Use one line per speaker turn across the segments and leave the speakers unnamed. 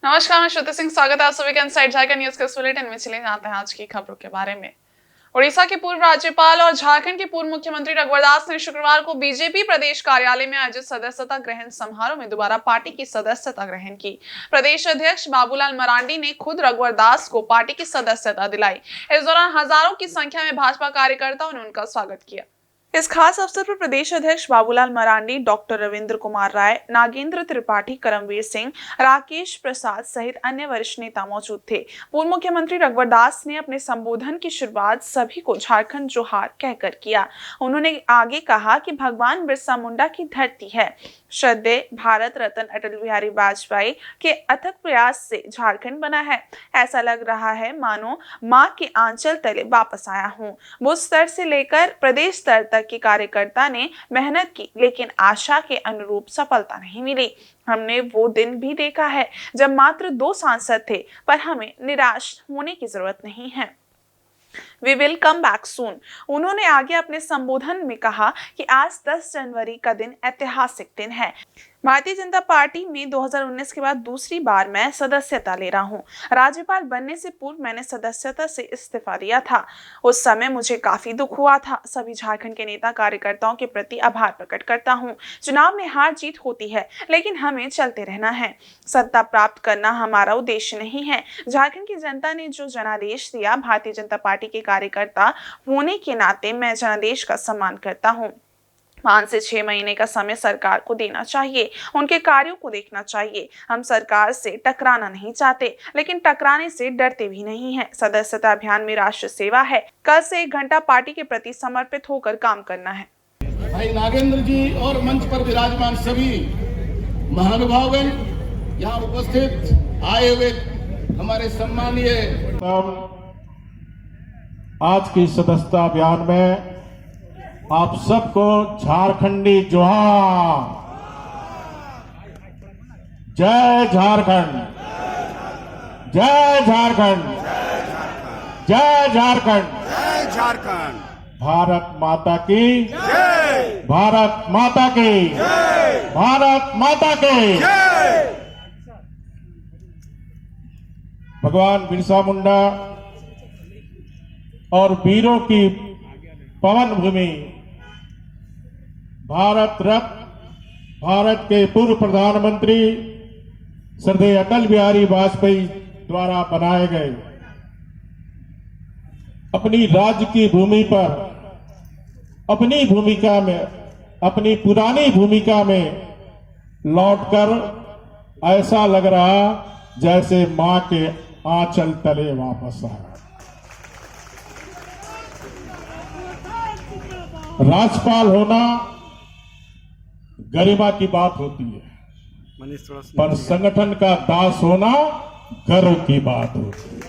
नमस्कार, मैं श्रुति सिंह। स्वागत है आप सभी का इनसाइड झारखंड न्यूज के बुलेटिन में। चले जाते हैं आज की खबरों के बारे में। उड़ीसा के पूर्व राज्यपाल और झारखंड के पूर्व मुख्यमंत्री रघुवर दास ने शुक्रवार को बीजेपी प्रदेश कार्यालय में आयोजित सदस्यता ग्रहण समारोह में दोबारा पार्टी की सदस्यता ग्रहण की। प्रदेश अध्यक्ष बाबूलाल मरांडी ने खुद रघुवर दास को पार्टी की सदस्यता दिलाई। इस दौरान हजारों की संख्या में भाजपा कार्यकर्ताओं ने उनका स्वागत किया। इस खास अवसर पर प्रदेश अध्यक्ष बाबूलाल मरांडी, डॉक्टर रविंद्र कुमार राय, नागेंद्र त्रिपाठी, करमवीर सिंह, राकेश प्रसाद सहित अन्य वरिष्ठ नेता मौजूद थे। पूर्व मुख्यमंत्री रघुवर दास ने अपने संबोधन की शुरुआत सभी को झारखंड जोहार कहकर किया। उन्होंने आगे कहा कि भगवान बिरसा मुंडा की धरती है। श्रद्धेय भारत रत्न अटल बिहारी वाजपेयी के अथक प्रयास से झारखंड बना है। ऐसा लग रहा है मानो माँ के आंचल तले वापस आया हूँ। बूथ स्तर से लेकर प्रदेश स्तर तक के कार्यकर्ता ने मेहनत की, लेकिन आशा के अनुरूप सफलता नहीं मिली। हमने वो दिन भी देखा है जब मात्र 2 सांसद थे, पर हमें निराश होने की जरूरत नहीं है। We will come back soon। उन्होंने आगे अपने संबोधन में कहा कि आज 10 जनवरी का दिन ऐतिहासिक दिन है। भारतीय जनता पार्टी में 2019 के बाद दूसरी बार मैं सदस्यता ले रहा हूं। राज्यपाल बनने से पूर्व मैंने सदस्यता से इस्तीफा दिया था। उस समय मुझे काफी दुख हुआ था। सभी झारखंड के नेता कार्यकर्ताओं के प्रति आभार प्रकट करता हूं। चुनाव में हार जीत होती है, लेकिन हमें चलते रहना है। सत्ता प्राप्त करना हमारा उद्देश्य नहीं है। झारखंड की जनता ने जो जनादेश दिया, भारतीय जनता पार्टी के कार्यकर्ता होने के नाते मैं जनादेश का सम्मान करता हूँ। 5 से 6 महीने का समय सरकार को देना चाहिए, उनके कार्यों को देखना चाहिए। हम सरकार से टकराना नहीं चाहते, लेकिन टकराने से डरते भी नहीं हैं। सदस्यता अभियान में राष्ट्र सेवा है। कल से 1 घंटा पार्टी के प्रति समर्पित होकर काम करना है।
भाई नागेंद्र जी और मंच पर विराजमान सभी महानुभावगण, यहाँ उपस्थित आए हुए हमारे सम्मानीय
आज की सदस्यता अभियान में आप सबको झारखंडी जोहार। जय झारखंड, जय झारखंड, जय झारखंड,
जय झारखंड।
भारत माता की
जय,
भारत माता की
जय,
भारत माता की
जय।
भगवान बिरसा मुंडा और वीरों की पवन भूमि भारत रत्न, भारत के पूर्व प्रधानमंत्री श्रद्धेय अटल बिहारी वाजपेयी द्वारा बनाए गए अपनी राज्य की भूमि पर अपनी भूमिका में, अपनी पुरानी भूमिका में लौटकर ऐसा लग रहा जैसे मां के आंचल तले वापस आया। राज्यपाल होना गरिमा की बात होती है, पर संगठन का दास होना गर्व की बात होती है।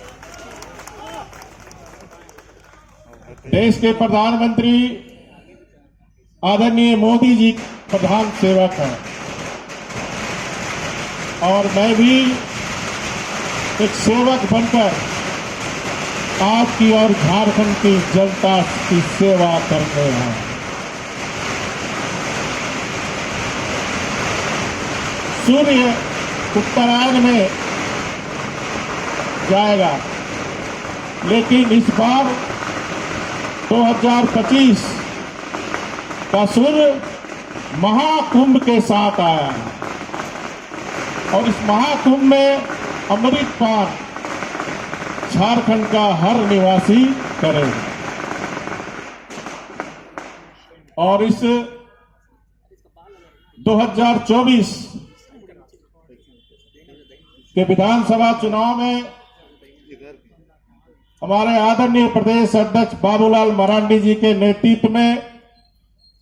देश के प्रधानमंत्री आदरणीय मोदी जी प्रधान सेवक हैं और मैं भी एक सेवक बनकर आपकी और झारखंड की जनता की सेवा करने हैं। सूर्य उत्तरायण में जाएगा, लेकिन इस बार 2025 का सूर्य महाकुंभ के साथ आया है और इस महाकुंभ में अमृतपान झारखंड का हर निवासी करे और इस 2024 के विधानसभा चुनाव में हमारे आदरणीय प्रदेश अध्यक्ष बाबूलाल मरांडी जी के नेतृत्व में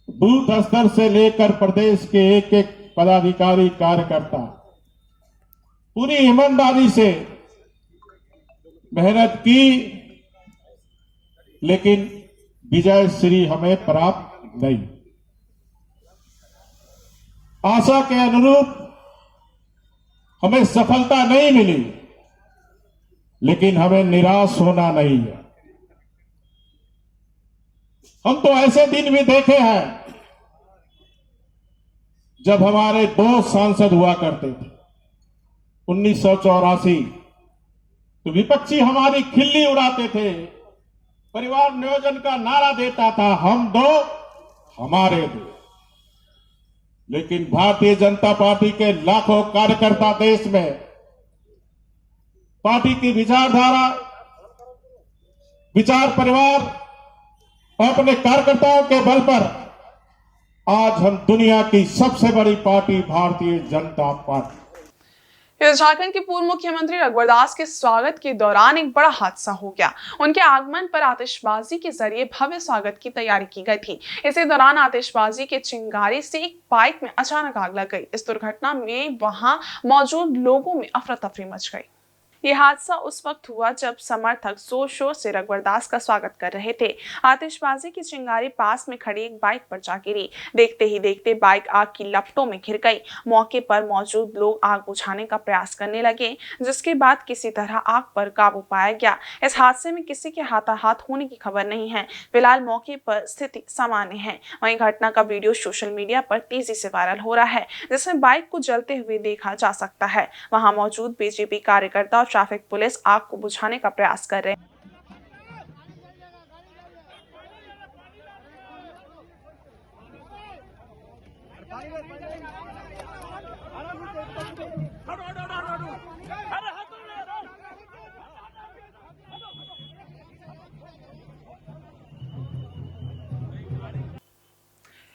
बूथ स्तर से लेकर प्रदेश के एक एक पदाधिकारी कार्यकर्ता पूरी ईमानदारी से मेहनत की, लेकिन विजय श्री हमें प्राप्त नहीं। आशा के अनुरूप हमें सफलता नहीं मिली, लेकिन हमें निराश होना नहीं है। हम तो ऐसे दिन भी देखे हैं जब हमारे 2 सांसद हुआ करते थे, 1984 तो विपक्षी हमारी खिल्ली उड़ाते थे, परिवार नियोजन का नारा देता था, हम दो हमारे दो। लेकिन भारतीय जनता पार्टी के लाखों कार्यकर्ता देश में पार्टी की विचारधारा, विचार परिवार और अपने कार्यकर्ताओं के बल पर आज हम दुनिया की सबसे बड़ी पार्टी भारतीय जनता पार्टी।
इधर झारखंड के पूर्व मुख्यमंत्री रघुवर दास के स्वागत के दौरान एक बड़ा हादसा हो गया। उनके आगमन पर आतिशबाजी के जरिए भव्य स्वागत की तैयारी की गई थी। इसी दौरान आतिशबाजी के चिंगारी से एक बाइक में अचानक आग लग गई। इस दुर्घटना में वहां मौजूद लोगों में अफरा तफरी मच गई। ये हादसा उस वक्त हुआ जब समर्थक जोर शोर से रघुवर दास का स्वागत कर रहे थे। आतिशबाजी की चिंगारी पास में खड़ी एक बाइक पर जा गिरी। देखते ही देखते बाइक आग की लपटों में घिर गई। मौके पर मौजूद लोग आग बुझाने का प्रयास करने लगे, जिसके बाद किसी तरह आग पर काबू पाया गया। इस हादसे में किसी के हाथाहाथ होने की खबर नहीं है। फिलहाल मौके पर स्थिति सामान्य है। वहीं घटना का वीडियो सोशल मीडिया पर तेजी से वायरल हो रहा है, जिसमें बाइक को जलते हुए देखा जा सकता है। वहां मौजूद बीजेपी कार्यकर्ता और ट्रैफिक पुलिस आग को बुझाने का प्रयास कर रहे हैं।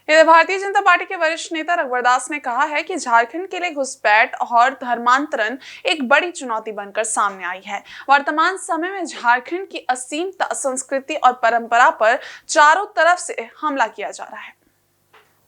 इधर भारतीय जनता पार्टी के वरिष्ठ नेता रघुवर दास ने कहा है कि झारखंड के लिए घुसपैठ और धर्मांतरण एक बड़ी चुनौती बनकर सामने आई है। वर्तमान समय में झारखंड की असीम संस्कृति और परंपरा पर चारों तरफ से हमला किया जा रहा है।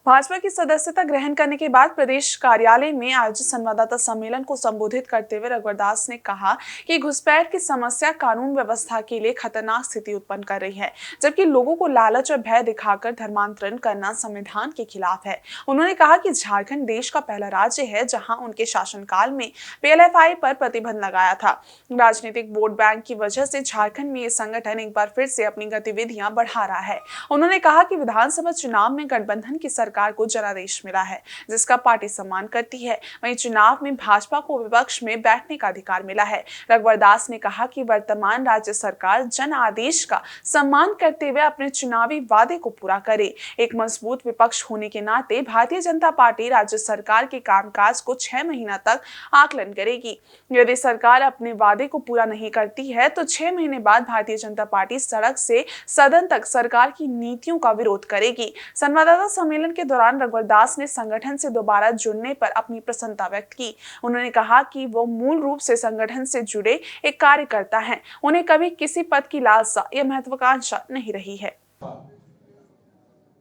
भाजपा की सदस्यता ग्रहण करने के बाद प्रदेश कार्यालय में आयोजित संवाददाता सम्मेलन को संबोधित करते हुए रघुवर दास ने कहा कि घुसपैठ की समस्या कानून व्यवस्था के लिए खतरनाक स्थिति उत्पन्न कर रही है, जबकि लोगों को लालच और भय दिखाकर धर्मांतरण करना संविधान के खिलाफ है। उन्होंने कहा कि झारखंड देश का पहला राज्य है जहां उनके शासनकाल में PLFI पर प्रतिबंध लगाया था। राजनीतिक वोट बैंक की वजह से झारखंड में ये संगठन एक बार फिर से अपनी गतिविधियां बढ़ा रहा है। उन्होंने कहा कि विधानसभा चुनाव में गठबंधन की सरकार को जनादेश मिला है, जिसका पार्टी सम्मान करती है। वहीं चुनाव में भाजपा को विपक्ष में बैठने का अधिकार मिला है। रघुवर दास ने कहा कि वर्तमान राज्य सरकार जन आदेश का सम्मान करते हुए अपने चुनावी वादे को पूरा करे। एक मजबूत विपक्ष होने के नाते भारतीय जनता पार्टी राज्य सरकार के कामकाज को 6 महीना तक आकलन करेगी। यदि सरकार अपने वादे को पूरा नहीं करती है तो 6 महीने बाद भारतीय जनता पार्टी सड़क से सदन तक सरकार की नीतियों का विरोध करेगी। संवाददाता सम्मेलन के दौरान रघुवर दास ने संगठन से दोबारा जुड़ने पर अपनी प्रसन्नता व्यक्त की। उन्होंने कहा कि वो मूल रूप से संगठन से जुड़े एक कार्यकर्ता हैं। उन्हें कभी किसी पद की लालसा या महत्वाकांक्षा नहीं रही है।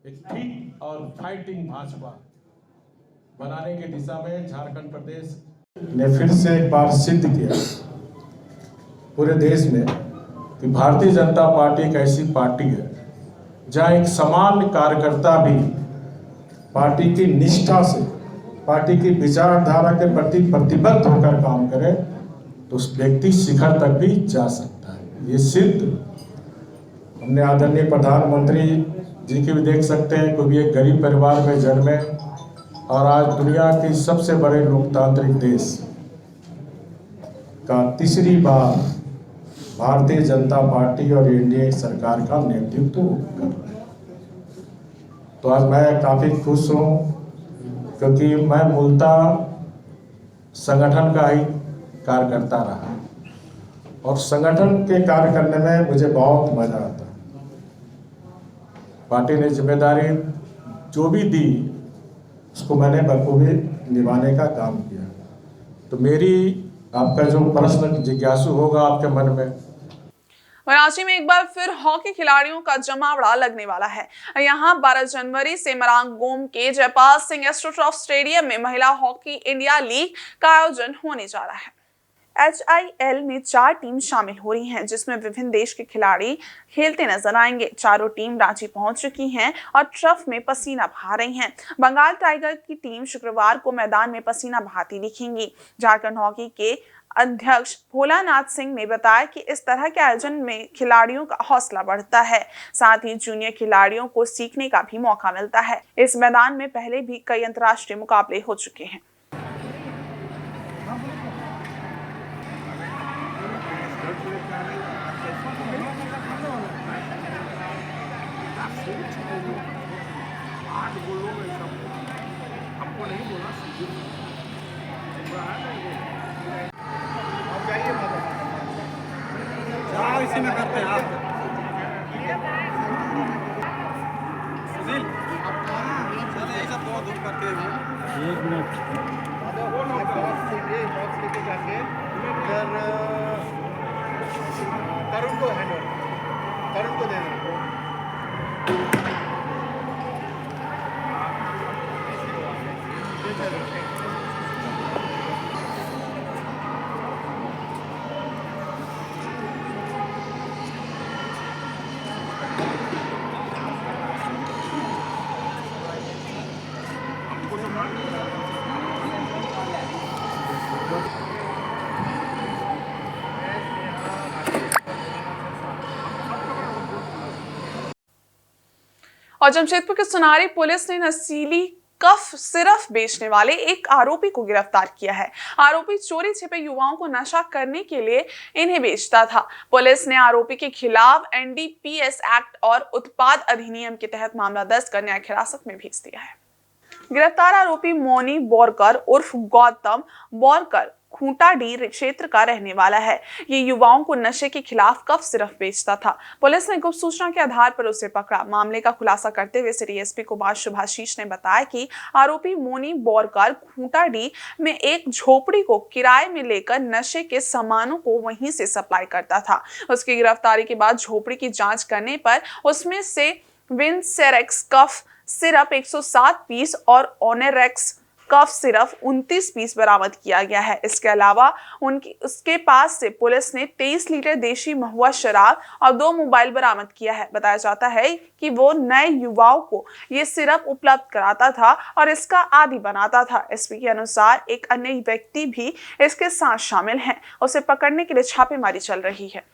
एक फिट और फाइटिंग भाजपा बनाने की दिशा में झारखंड प्रदेश ने फिर से एक बार सिद्ध किया पूरे देश में कि भारतीय जनता पार्टी एक ऐसी पार्टी है जहां एक समान कार्यकर्ता भी पार्टी की निष्ठा से, पार्टी की विचारधारा के प्रति प्रतिबद्ध होकर काम करे तो उस व्यक्ति शिखर तक भी जा सकता है। ये सिद्ध हमने आदरणीय प्रधानमंत्री जी की भी देख सकते हैं, कोई भी एक गरीब परिवार में जन्मे और आज दुनिया के सबसे बड़े लोकतांत्रिक देश का तीसरी बार भारतीय जनता पार्टी और एनडीए सरकार का नेतृत्व कर रहे हैं। तो आज मैं काफ़ी खुश हूँ क्योंकि मैं मूलतः संगठन का ही कार्यकर्ता रहा और संगठन के कार्य करने में मुझे बहुत मजा आता है। पार्टी ने जिम्मेदारी जो भी दी उसको मैंने बखूबी निभाने का काम किया। तो मेरी आपका जो प्रश्न जिज्ञासु होगा आपके मन में,
रांची में एक बार फिर हॉकी खिलाड़ियों का जमावड़ा लगने वाला है। यहां 12 जनवरी से मरांगोम के जयपाल सिंह एस्ट्रोटर्फ स्टेडियम में महिला हॉकी इंडिया लीग का आयोजन होने जा रहा है। HIL में 4 टीम शामिल हो रही हैं, जिसमें विभिन्न देश के खिलाड़ी खेलते नजर आएंगे। चारों टीम रांची पहुंच चुकी हैं और ट्रफ में पसीना बहा रही हैं। बंगाल टाइगर की टीम शुक्रवार को मैदान में पसीना बहाती दिखेंगी। झारखंड हॉकी के अध्यक्ष भोलानाथ सिंह ने बताया कि इस तरह के आयोजन में खिलाड़ियों का हौसला बढ़ता है, साथ ही जूनियर खिलाड़ियों को सीखने का भी मौका मिलता है। इस मैदान में पहले भी कई अंतर्राष्ट्रीय मुकाबले हो चुके हैं।
हाँ इसी में करते हैं आप सुनील चल यही सब दो धूप करते हैं एक मिनट बॉक्स लेके जाके इधर तरुण को हैंड ओवर तरुण को दे देना
और जमशेदपुर की सुनारी पुलिस ने नशीली कफ सिरफ बेचने वाले एक आरोपी को गिरफ्तार किया है। आरोपी चोरी छिपे युवाओं को नशा करने के लिए इन्हें बेचता था। पुलिस ने आरोपी के खिलाफ एनडीपीएस एक्ट और उत्पाद अधिनियम के तहत मामला दर्ज कर न्यायिक हिरासत में भेज दिया है। गिरफ्तार आरोपी मोनी बोरकर उर्फ गौतम बोरकर खूंटाडीह क्षेत्र का रहने वाला है। ये युवाओं को नशे के खिलाफ कफ सिरफ बेचता था। पुलिस ने गुप्त सूचना के आधार पर उसे पकड़ा। मामले का खुलासा करते हुए सिटी एसपी कुमार शुभाशीष ने बताया कि आरोपी मोनी बोरकर खूंटाडीह में एक झोपड़ी को किराए में लेकर नशे के सामानों को वहीं से सप्लाई करता था। उसकी गिरफ्तारी के बाद झोपड़ी की जांच करने पर उसमें से विनसेरेक्स कफ सिरप 107 पीस और ओनेरेक्स कफ सिरप 29 पीस बरामद किया गया है। इसके अलावा उसके पास से पुलिस ने 23 लीटर देशी महुआ शराब और 2 मोबाइल बरामद किया है। बताया जाता है कि वो नए युवाओं को ये सिरप उपलब्ध कराता था और इसका आदी बनाता था। एसपी के अनुसार एक अन्य व्यक्ति भी इसके साथ शामिल है। उसे पकड़ने के लिए छापेमारी चल रही है।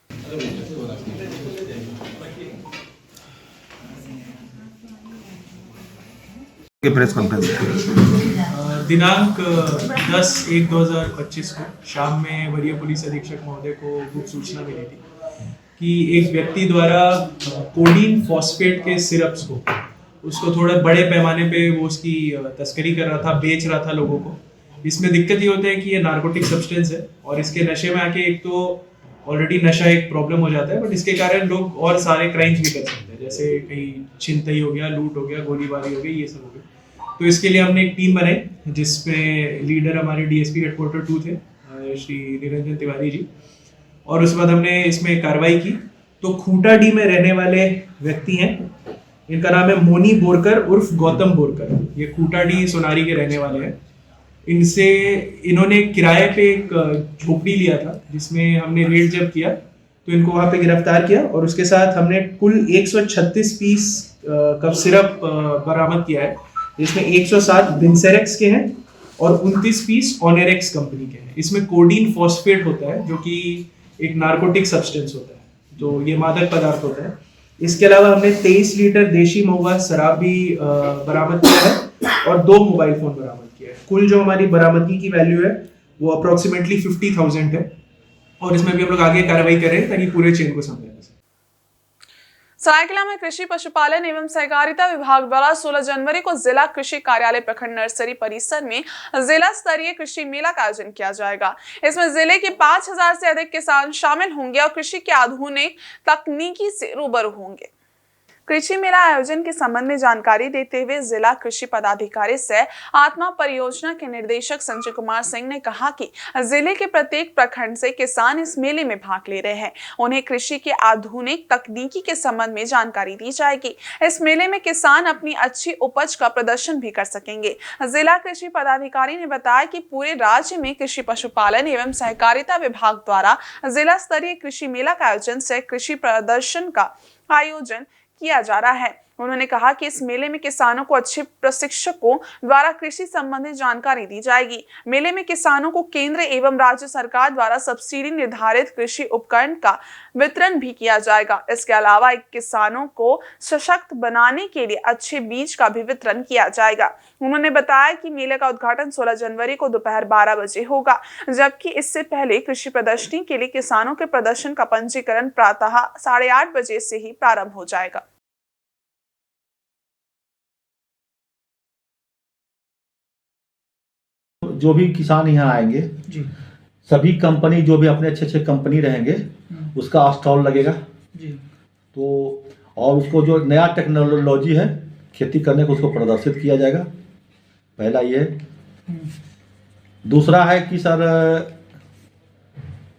प्रेस कॉन्फ्रेंस
दिनांक 10/1/2025 को शाम में वरीय पुलिस अधीक्षक महोदय को गुप्त सूचना मिली थी कि एक व्यक्ति द्वारा कोडीन फॉस्फेट के सिरप्स को उसको थोड़े बड़े पैमाने पे वो उसकी तस्करी कर रहा था, बेच रहा था लोगों को। इसमें दिक्कत ये होता है कि ये नार्कोटिक सब्सटेंस है और इसके नशे में आके एक तो ऑलरेडी नशा एक प्रॉब्लम हो जाता है, बट इसके कारण लोग और सारे क्राइम्स भी कर सकते हैं, जैसे कहीं छिनतई हो गया, लूट हो गया, गोलीबारी हो गई, ये सब हो गया। तो इसके लिए हमने एक टीम बनाई जिसमें लीडर हमारे डीएसपी हेडक्वार्टर 2 थे, श्री निरंजन तिवारी जी, और उसके बाद हमने इसमें कार्रवाई की। तो खूंटाडीह में रहने वाले व्यक्ति हैं, इनका नाम है मोनी बोरकर उर्फ गौतम बोरकर। ये खूंटाडीह सोनारी के रहने वाले हैं। इन्होंने किराए पे एक झोपड़ी लिया था जिसमें हमने रेड जब किया तो इनको वहाँ पे गिरफ्तार किया और उसके साथ हमने कुल 136 पीस कफ सिरप बरामद किया है, जिसमें 107 विनसेरेक्स के हैं और 29 पीस ओनेरेक्स कंपनी के हैं। इसमें कोडीन फॉस्फेट होता है जो कि एक नार्कोटिक सब्सटेंस होता है, तो ये मादक पदार्थ होता है। इसके अलावा हमने 23 लीटर देशी महुआ शराब भी बरामद किया है और 2 मोबाइल फोन बरामद किया है। कुल जो हमारी बरामदगी की वैल्यू है वो अप्रोक्सीमेटली 50,000 है और इसमें भी हम लोग आगे कार्रवाई कर रहे हैं ताकि पूरे चेन को समझा जा सके।
सरायकेला में कृषि पशुपालन एवं सहकारिता विभाग द्वारा 16 जनवरी को जिला कृषि कार्यालय प्रखंड नर्सरी परिसर में जिला स्तरीय कृषि मेला का आयोजन किया जाएगा। इसमें जिले के 5000 से अधिक किसान शामिल होंगे और कृषि के आधुनिक तकनीकी से रूबरू होंगे। कृषि मेला आयोजन के संबंध में जानकारी देते हुए जिला कृषि पदाधिकारी सह आत्मा परियोजना के निदेशक संजय कुमार सिंह ने कहा कि जिले के प्रत्येक प्रखंड से किसान इस मेले में भाग ले रहे हैं। उन्हें कृषि के आधुनिक तकनीकी के संबंध में जानकारी दी जाएगी। इस मेले में किसान अपनी अच्छी उपज का प्रदर्शन भी कर सकेंगे। जिला कृषि पदाधिकारी ने बताया कि पूरे राज्य में कृषि पशुपालन एवं सहकारिता विभाग द्वारा जिला स्तरीय कृषि मेला का आयोजन से कृषि प्रदर्शन का आयोजन किया जा रहा है। उन्होंने कहा कि इस मेले में किसानों को अच्छे प्रशिक्षकों द्वारा कृषि संबंधी जानकारी दी जाएगी। मेले में किसानों को केंद्र एवं राज्य सरकार द्वारा सब्सिडी निर्धारित कृषि उपकरण का वितरण भी किया जाएगा। इसके अलावा किसानों को सशक्त बनाने के लिए अच्छे बीज का भी वितरण किया जाएगा। उन्होंने बताया कि मेले का उद्घाटन 16 जनवरी को दोपहर 12 बजे होगा, जबकि इससे पहले कृषि प्रदर्शनी के लिए किसानों के प्रदर्शन का पंजीकरण प्रातः 8:30 बजे से ही प्रारंभ हो जाएगा।
जो भी किसान यहाँ आएंगे
जी
सभी कंपनी जो भी अपने अच्छे अच्छे कंपनी रहेंगे उसका स्टॉल लगेगा।
जी
तो और उसको जो नया टेक्नोलॉजी है खेती करने को उसको प्रदर्शित किया जाएगा। पहला ये है। दूसरा है कि सर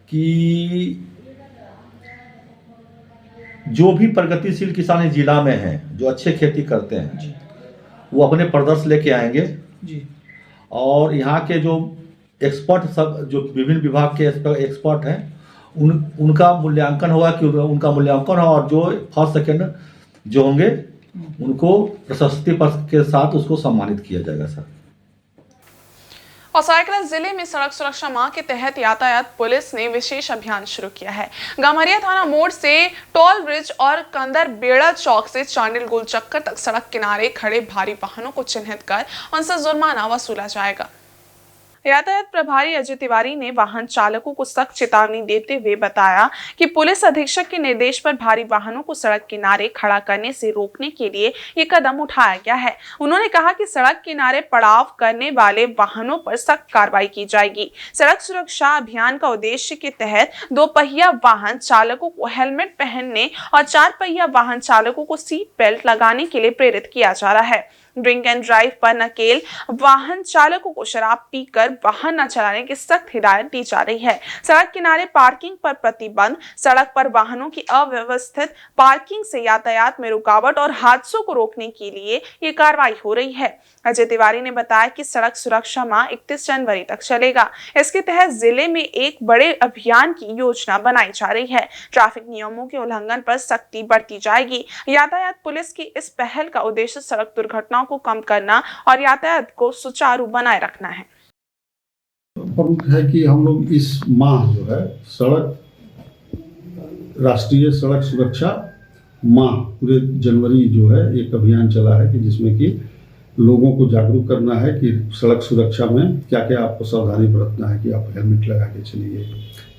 कि जो भी प्रगतिशील किसान इस जिला में हैं जो अच्छे खेती करते हैं
जी
वो अपने प्रदर्शन लेके आएंगे
जी
और यहाँ के जो एक्सपर्ट सब जो विभिन्न विभाग के एक्सपर्ट हैं उनका मूल्यांकन होगा कि उनका मूल्यांकन हो और जो फर्स्ट सेकंड जो होंगे उनको प्रशस्ति पत्र के साथ उसको सम्मानित किया जाएगा सर।
और सरायकेला जिले में सड़क सुरक्षा माह के तहत यातायात पुलिस ने विशेष अभियान शुरू किया है। गामरिया थाना मोड़ से टोल ब्रिज और कंदर बेड़ा चौक से चांडिल गोल चक्कर तक सड़क किनारे खड़े भारी वाहनों को चिन्हित कर उनसे जुर्माना वसूला जाएगा। यातायात प्रभारी अजय तिवारी ने वाहन चालकों को सख्त चेतावनी देते हुए बताया कि पुलिस अधीक्षक के निर्देश पर भारी वाहनों को सड़क किनारे खड़ा करने से रोकने के लिए ये कदम उठाया गया है। उन्होंने कहा कि सड़क किनारे पड़ाव करने वाले वाहनों पर सख्त कार्रवाई की जाएगी। सड़क सुरक्षा अभियान का उद्देश्य के तहत 2 पहिया वाहन चालकों को हेलमेट पहनने और 4 पहिया वाहन चालकों को सीट बेल्ट लगाने के लिए प्रेरित किया जा रहा है। ड्रिंक एंड ड्राइव पर नकेल वाहन चालकों को शराब पीकर वाहन न चलाने की सख्त हिदायत दी जा रही है। सड़क किनारे पार्किंग पर प्रतिबंध, सड़क पर वाहनों की अव्यवस्थित पार्किंग से यातायात में रुकावट और हादसों को रोकने के लिए ये कार्रवाई हो रही है। अजय तिवारी ने बताया कि सड़क सुरक्षा माह 31 जनवरी तक चलेगा। इसके तहत जिले में एक बड़े अभियान की योजना बनाई जा रही है। ट्रैफिक नियमों के उल्लंघन पर सख्ती बढ़ती जाएगी। यातायात पुलिस की इस पहल का उद्देश्य सड़क दुर्घटनाओं को कम करना और यातायात को सुचारू बनाए रखना है।
प्रमुख है कि हम लोग इस माह जो है राष्ट्रीय सड़क सुरक्षा माह पूरे जनवरी जो है एक अभियान चला है कि जिसमें कि लोगों को जागरूक करना है कि सड़क सुरक्षा में क्या क्या आपको सावधानी बरतना है कि आप हेलमेट लगा के चलिए,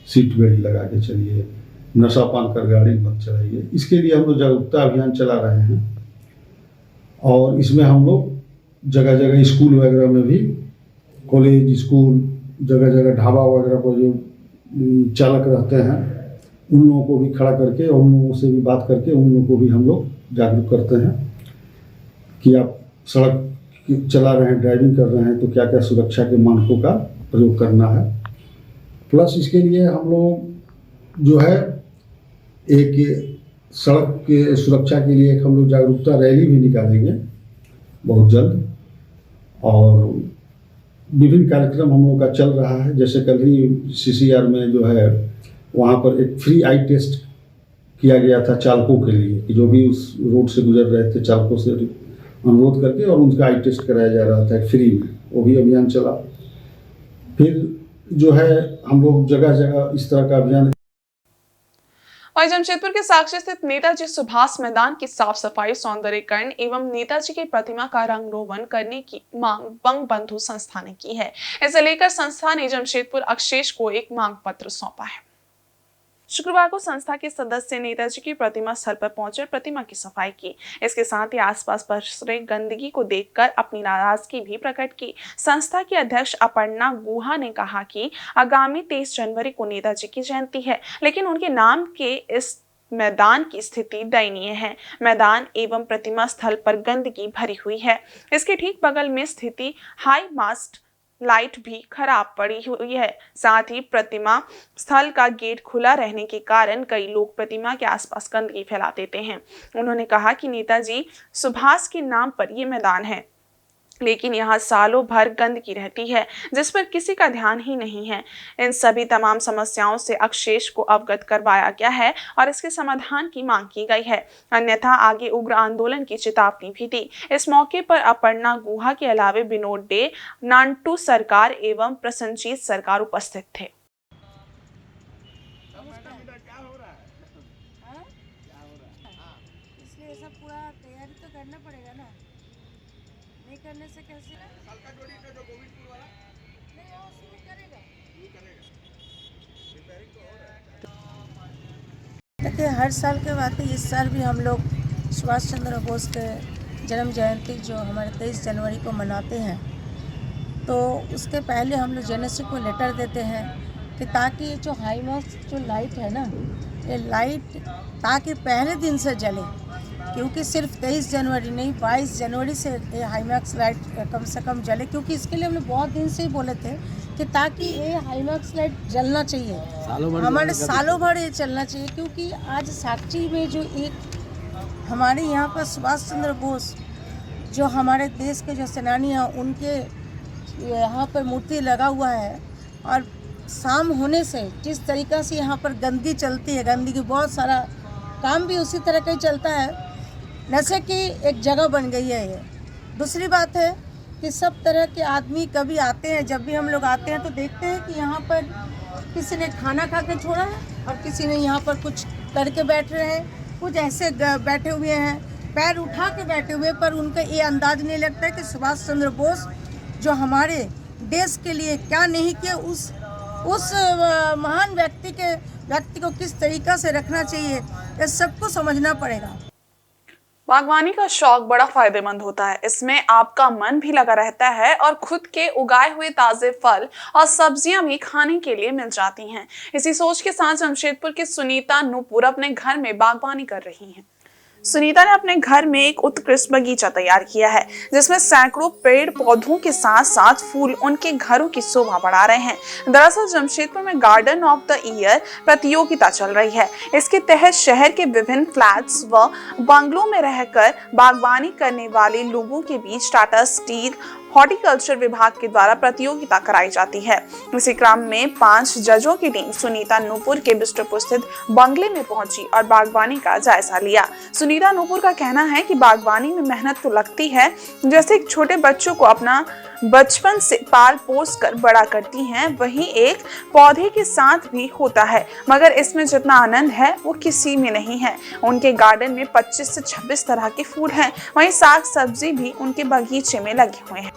सीट बेल्ट लगा के चलिए, नशा पान कर गाड़ी मत चलाइए। इसके लिए हम लोग जागरूकता अभियान चला रहे हैं और इसमें हम लोग जगह जगह स्कूल वगैरह में भी, कॉलेज स्कूल जगह जगह ढाबा वगैरह पर जो चालक रहते हैं उन लोगों को भी खड़ा करके और उन लोगों से भी बात करके उन लोगों को भी हम लोग जागरूक करते हैं कि आप सड़क चला रहे हैं, ड्राइविंग कर रहे हैं तो क्या क्या सुरक्षा के मानकों का प्रयोग करना है। प्लस इसके लिए हम लोग जो है एक सड़क के सुरक्षा के लिए एक हम लोग जागरूकता रैली भी निकालेंगे बहुत जल्द और विभिन्न कार्यक्रम हम लोग का चल रहा है। जैसे कल ही CCR में जो है वहाँ पर एक फ्री आई टेस्ट किया गया था चालकों के लिए कि जो भी उस रोड से गुजर रहे थे चालकों से अनुरोध करके और उनका आई टेस्ट कराया जा रहा था फ्री में, वो भी अभियान चला। फिर जो है हम लोग जगह जगह इस तरह का अभियान।
वहीं जमशेदपुर के साक्षी स्थित नेताजी सुभाष मैदान की साफ सफाई, सौंदर्यीकरण एवं नेताजी की प्रतिमा का रंग रोगन करने की मांग बंग बंधु संस्था ने की है। इसे लेकर संस्था ने जमशेदपुर अक्षेश को एक मांग पत्र सौंपा है। शुक्रवार को संस्था के सदस्य नेताजी की प्रतिमा स्थल पर पहुंचे और प्रतिमा की सफाई की। इसके साथ ही आसपास पसरे गंदगी को देखकर अपनी नाराजगी भी प्रकट की। संस्था की अध्यक्ष अपर्णा गुहा ने कहा कि आगामी 23 जनवरी को नेताजी की जयंती है, लेकिन उनके नाम के इस मैदान की स्थिति दयनीय है। मैदान एवं प्रतिमा स्थल पर गंदगी भरी हुई है। इसके ठीक बगल में स्थिति हाई मास्ट लाइट भी खराब पड़ी हुई है। साथ ही प्रतिमा स्थल का गेट खुला रहने के कारण कई लोग प्रतिमा के आसपास गंदगी फैला देते हैं। उन्होंने कहा कि नेताजी सुभाष के नाम पर ये मैदान है, लेकिन यहाँ सालों भर गंदगी रहती है जिस पर किसी का ध्यान ही नहीं है। इन सभी तमाम समस्याओं से अक्षेश को अवगत करवाया गया है और इसके समाधान की मांग की गई है, अन्यथा आगे उग्र आंदोलन की चेतावनी भी दी। इस मौके पर अपर्णा गुहा के अलावे विनोद डे, नांटू सरकार एवं प्रसन्नजीत सरकार उपस्थित थे।
इसलिए सब पूरा तैयारी तो करना पड़ेगा ना, नहीं करने से कैसे नहीं वो शुरू करेगा। देखिए हर साल के बाद इस साल भी हम लोग सुभाष चंद्र बोस के जन्म जयंती जो हमारे 23 जनवरी को मनाते हैं, तो उसके पहले हम लोग जेनेसी को लेटर देते हैं कि ताकि जो हाईमाक्स जो लाइट है ना, ये लाइट ताकि पहले दिन से जले, क्योंकि सिर्फ 23 जनवरी नहीं 22 जनवरी से ये हाईमाक्स लाइट कम से कम जले, क्योंकि इसके लिए हमने बहुत दिन से ही बोले थे कि ताकि ये हाईमाक्स लाइट जलना चाहिए, हमारे सालों भर ये चलना चाहिए। क्योंकि आज साक्षी में जो एक हमारे यहाँ पर सुभाष चंद्र बोस जो हमारे देश के जो सेनानी हैं उनके यहाँ पर मूर्ति लगा हुआ है, और शाम होने से जिस तरीक़ा से यहाँ पर गंदगी चलती है, गंदगी बहुत सारा काम भी उसी तरह का ही चलता है, नशे की एक जगह बन गई है ये। दूसरी बात है कि सब तरह के आदमी कभी आते हैं, जब भी हम लोग आते हैं तो देखते हैं कि यहाँ पर किसी ने खाना खा के छोड़ा है और किसी ने यहाँ पर कुछ करके बैठ रहे हैं, कुछ ऐसे बैठे हुए हैं पैर उठा के बैठे हुए, पर उनका ये अंदाज नहीं लगता है कि सुभाष चंद्र बोस जो हमारे देश के लिए क्या नहीं किया, उस महान व्यक्ति को किस तरीक़ा से रखना चाहिए, ये सबको समझना पड़ेगा।
बागवानी का शौक बड़ा फायदेमंद होता है। इसमें आपका मन भी लगा रहता है और खुद के उगाए हुए ताजे फल और सब्जियां भी खाने के लिए मिल जाती हैं। इसी सोच के साथ जमशेदपुर की सुनीता नूपुर अपने घर में बागवानी कर रही हैं। सुनीता ने अपने घर में एक उत्कृष्ट बगीचा तैयार किया है, जिसमें सैकड़ों पेड़ पौधों के साथ साथ फूल उनके घरों की शोभा बढ़ा रहे हैं। दरअसल जमशेदपुर में गार्डन ऑफ द ईयर प्रतियोगिता चल रही है। इसके तहत शहर के विभिन्न फ्लैट्स व बंगलों में रहकर बागवानी करने वाले लोगों के बीच टाटा स्टील हॉर्टिकल्चर विभाग के द्वारा प्रतियोगिता कराई जाती है। इसी क्रम में 5 जजों की टीम सुनीता नूपुर के बिष्टुपुर स्थित बंगले में पहुंची और बागवानी का जायजा लिया। सुनीता नूपुर का कहना है कि बागवानी में मेहनत तो लगती है, जैसे एक छोटे बच्चों को अपना बचपन से पाल पोस कर बड़ा करती हैं, वहीं एक पौधे के साथ भी होता है, मगर इसमें जितना आनंद है वो किसी में नहीं है। उनके गार्डन में 25 से 26 तरह के फूल हैं, वहीं साग सब्जी भी उनके बगीचे में लगे हुए हैं।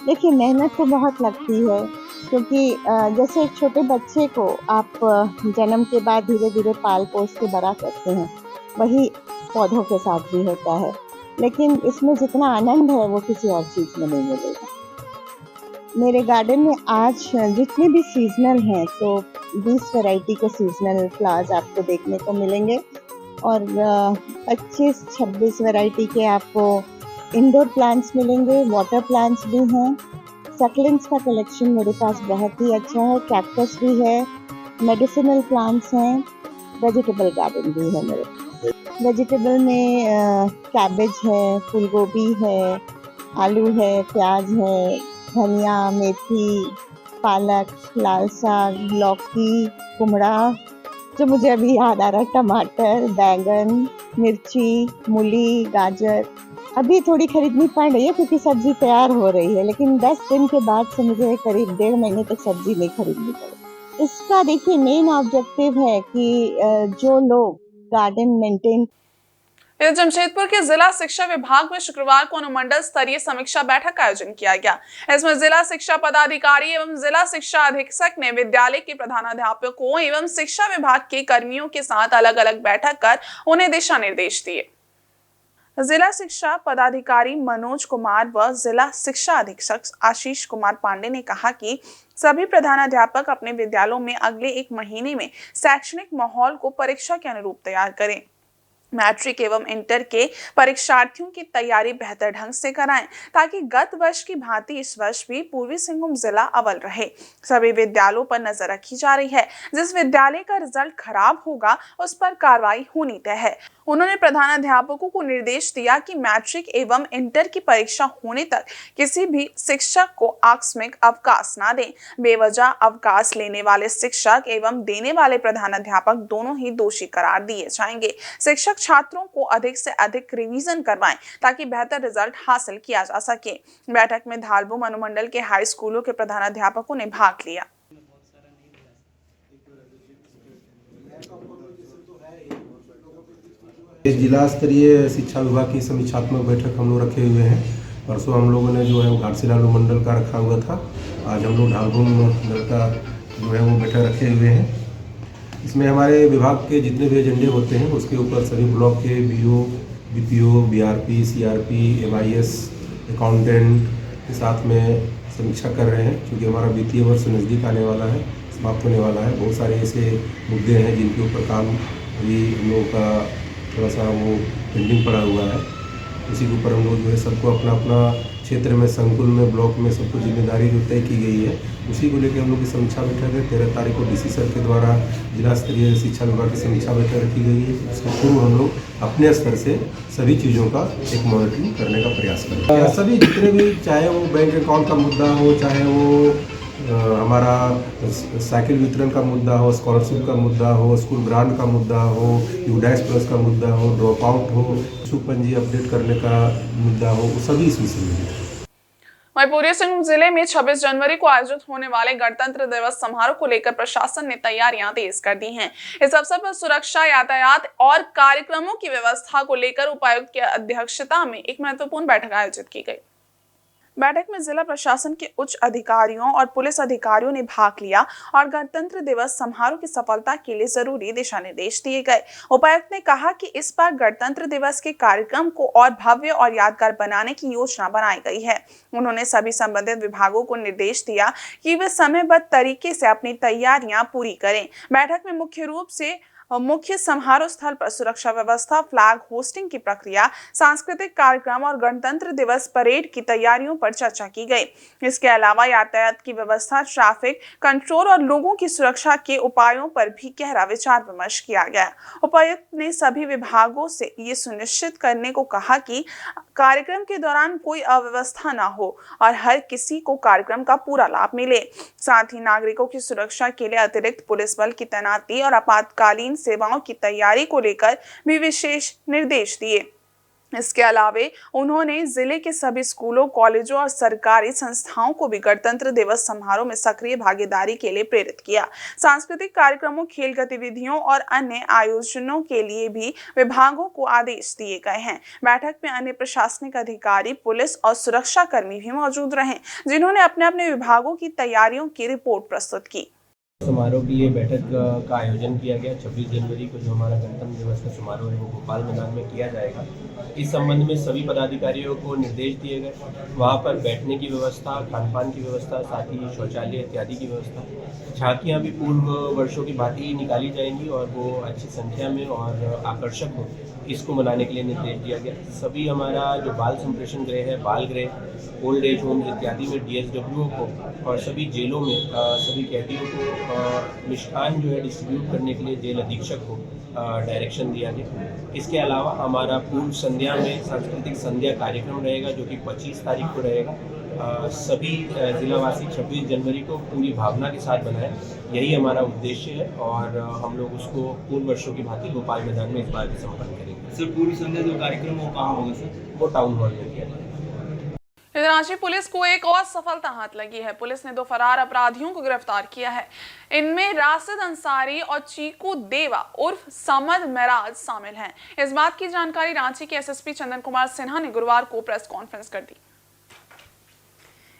देखिए, मेहनत तो बहुत लगती है, क्योंकि जैसे एक छोटे बच्चे को आप जन्म के बाद धीरे धीरे पाल पोस के बड़ा करते हैं, वही पौधों के साथ भी होता है, लेकिन इसमें जितना आनंद है वो किसी और चीज़ में नहीं मिलेगा। मेरे गार्डन में आज जितने भी सीजनल हैं तो 20 वैरायटी के सीजनल फ्लावर्स आपको देखने को मिलेंगे, और 25-26 वैरायटी के आपको इंडोर प्लांट्स मिलेंगे, वाटर प्लांट्स भी हैं, सक्लेंट्स का कलेक्शन मेरे पास बहुत ही अच्छा है, कैक्टस भी है, मेडिसिनल प्लांट्स हैं, वेजिटेबल गार्डन भी है मेरे पास। वेजिटेबल में कैबेज है, फूल गोभी है, आलू है, प्याज है, धनिया, मेथी, पालक, लाल साग, लौकी, कुमड़ा, जो मुझे अभी याद आ रहा है, टमाटर, बैंगन, मिर्ची, मूली, गाजर। अभी थोड़ी खरीदनी पड़ रही है क्योंकि सब्जी तैयार हो रही है, लेकिन 10 दिन के बाद से मुझे करीब 1.5 महीने तक सब्जी नहीं खरीदनी पड़ेगी। इसका देखिए मेन ऑब्जेक्टिव है कि जो लोग गार्डन मेंटेन।
इधर जमशेदपुर के जिला शिक्षा विभाग में शुक्रवार को अनुमंडल स्तरीय समीक्षा बैठक का आयोजन किया गया। इसमें जिला शिक्षा पदाधिकारी एवं जिला शिक्षा अधीक्षक ने विद्यालय के प्रधानाध्यापकों एवं शिक्षा विभाग के कर्मियों के साथ अलग अलग बैठक कर उन्हें दिशा निर्देश दिए। जिला शिक्षा पदाधिकारी मनोज कुमार व जिला शिक्षा अधीक्षक आशीष कुमार पांडे ने कहा कि सभी प्रधानाध्यापक अपने विद्यालयों में अगले 1 महीने में शैक्षणिक माहौल को परीक्षा के अनुरूप तैयार करें। मैट्रिक एवं इंटर के परीक्षार्थियों की तैयारी बेहतर ढंग से कराएं, ताकि गत वर्ष की भांति इस वर्ष भी पूर्वी सिंहभूम जिला अव्वल रहे। सभी विद्यालयों पर नजर रखी जा रही है। जिस विद्यालय का रिजल्ट खराब होगा उस पर कार्रवाई होनी तय है। उन्होंने प्रधानाध्यापकों को निर्देश दिया कि मैट्रिक एवं इंटर की परीक्षा होने तक किसी भी शिक्षक को आकस्मिक अवकाश न दें। बेवजह अवकाश लेने वाले शिक्षक एवं देने वाले प्रधानाध्यापक दोनों ही दोषी करार दिए जाएंगे। शिक्षक छात्रों को अधिक से अधिक रिवीजन करवाएं ताकि बेहतर रिजल्ट हासिल किया जा सके। बैठक में धालबुम अनुमंडल के हाई स्कूलों के प्रधानाध्यापकों ने भाग लिया।
जिला स्तरीय शिक्षा विभाग की समीक्षात्मक बैठक हम लोग रखे हुए हैं। परसों हम लोगों ने जो है वो घाटशिला अनुमंडल का रखा हुआ था। आज हम लोग धालबुम मंडल का जो है वो बैठक रखे हुए हैं। इसमें हमारे विभाग के जितने भी एजेंडे होते हैं उसके ऊपर सभी ब्लॉक के BO, BPO, BRP, CRP, MIS, accountant के साथ में समीक्षा कर रहे हैं, क्योंकि हमारा वित्तीय वर्ष नज़दीक आने वाला है, समाप्त होने वाला है। बहुत सारे ऐसे मुद्दे हैं जिनके ऊपर काम अभी हम लोगों का थोड़ा सा वो पेंडिंग पड़ा हुआ है। इसी के ऊपर हम लोग जो है सबको अपना अपना क्षेत्र में, संकुल में, ब्लॉक में सबको जिम्मेदारी जो तय की गई है, उसी को लेकर हम लोग की समीक्षा बैठक है। 13 तारीख को DC सर के द्वारा जिला स्तरीय शिक्षा विभाग की समीक्षा बैठक रखी गई है। उसके पूर्व हम लोग अपने स्तर से सभी चीज़ों का एक मॉनिटरिंग करने का प्रयास करें। सभी जितने भी, चाहे वो बैंक अकाउंट का मुद्दा हो, चाहे वो हमारा साइकिल वितरण का मुद्दा हो, स्कॉलरशिप का मुद्दा हो, स्कूल ग्रांट का मुद्दा हो, यूडाइस प्लस का मुद्दा हो, ड्रॉप आउट हो, सुपंजी अपडेट करने का मुद्दा हो, वो सभी इस विषय में।
वहीं पूर्वी सिंहभूम जिले में 26 जनवरी को आयोजित होने वाले गणतंत्र दिवस समारोह को लेकर प्रशासन ने तैयारियां तेज कर दी हैं। इस अवसर पर सुरक्षा, यातायात और कार्यक्रमों की व्यवस्था को लेकर उपायुक्त की अध्यक्षता में एक महत्वपूर्ण बैठक आयोजित की गई। बैठक में जिला प्रशासन के उच्च अधिकारियों और पुलिस अधिकारियों ने भाग लिया और गणतंत्र दिवस समारोह की सफलता के लिए जरूरी दिशा निर्देश दिए गए। उपायुक्त ने कहा कि इस बार गणतंत्र दिवस के कार्यक्रम को और भव्य और यादगार बनाने की योजना बनाई गई है। उन्होंने सभी संबंधित विभागों को निर्देश दिया कि वे समयबद्ध तरीके से अपनी तैयारियां पूरी करें। बैठक में मुख्य रूप से मुख्य समारोह स्थल पर सुरक्षा व्यवस्था, फ्लैग होस्टिंग की प्रक्रिया, सांस्कृतिक कार्यक्रम और गणतंत्र दिवस परेड की तैयारियों पर चर्चा की गई। इसके अलावा यातायात की व्यवस्था, ट्रैफिक कंट्रोल और लोगों की सुरक्षा के उपायों पर भी गहरा विचार विमर्श किया गया। उपायुक्त ने सभी विभागों से ये सुनिश्चित करने को कहा कि कार्यक्रम के दौरान कोई अव्यवस्था न हो और हर किसी को कार्यक्रम का पूरा लाभ मिले। साथ ही नागरिकों की सुरक्षा के लिए अतिरिक्त पुलिस बल की तैनाती और आपातकालीन सेवाओं की तैयारी को लेकर भी विशेष निर्देश दिए। इसके अलावे उन्होंने जिले के सभी स्कूलों, कॉलेजों और सरकारी संस्थाओं को भी गणतंत्र दिवस समारोह में सक्रिय भागीदारी के लिए प्रेरित किया। सांस्कृतिक कार्यक्रमों, खेल गतिविधियों और अन्य आयोजनों के लिए भी विभागों को आदेश दिए गए हैं। बैठक में अन्य प्रशासनिक अधिकारी, पुलिस और सुरक्षा कर्मी भी मौजूद रहे, जिन्होंने अपने अपने विभागों की तैयारियों की रिपोर्ट प्रस्तुत की।
समारोह की ये बैठक का आयोजन किया गया। 26 जनवरी को जो हमारा गणतंत्र दिवस का समारोह है वो भोपाल मैदान में किया जाएगा। इस संबंध में सभी पदाधिकारियों को निर्देश दिए गए। वहाँ पर बैठने की व्यवस्था, खान पान की व्यवस्था, साथ ही शौचालय इत्यादि की व्यवस्था, झांकियाँ भी पूर्व वर्षों की भांति निकाली जाएंगी और वो अच्छी संख्या में और आकर्षक हो, इसको मनाने के लिए निर्देश दिया गया। सभी हमारा जो बाल संप्रेषण गृह है, बाल गृह, ओल्ड एज होम इत्यादि में DSWO को और सभी जेलों में सभी कैदियों को मिष्ठान जो है डिस्ट्रीब्यूट करने के लिए जेल अधीक्षक को डायरेक्शन दिया गया। इसके अलावा हमारा पूर्व संध्या में सांस्कृतिक संध्या कार्यक्रम रहेगा जो कि 25 तारीख को रहेगा। सभी जिलावासी 26 जनवरी को पूरी भावना के साथ बनाएं, यही हमारा उद्देश्य है और हम लोग उसको पूर्व वर्षों की भांति भोपाल मैदान में इस बार भी संपन्न करेंगे।
सर, पूरी संध्या जो कार्यक्रम वो कहाँ होगा सर?
वो टाउन हॉल में किया जाएगा।
इधर रांची पुलिस को एक और सफलता हाथ लगी है। पुलिस ने 2 फरार अपराधियों को गिरफ्तार किया है। इनमें राशिद अंसारी और चीकू देवा उर्फ समद मेराज शामिल हैं। इस बात की जानकारी रांची के SSP चंदन कुमार सिन्हा ने गुरुवार को प्रेस कॉन्फ्रेंस कर दी।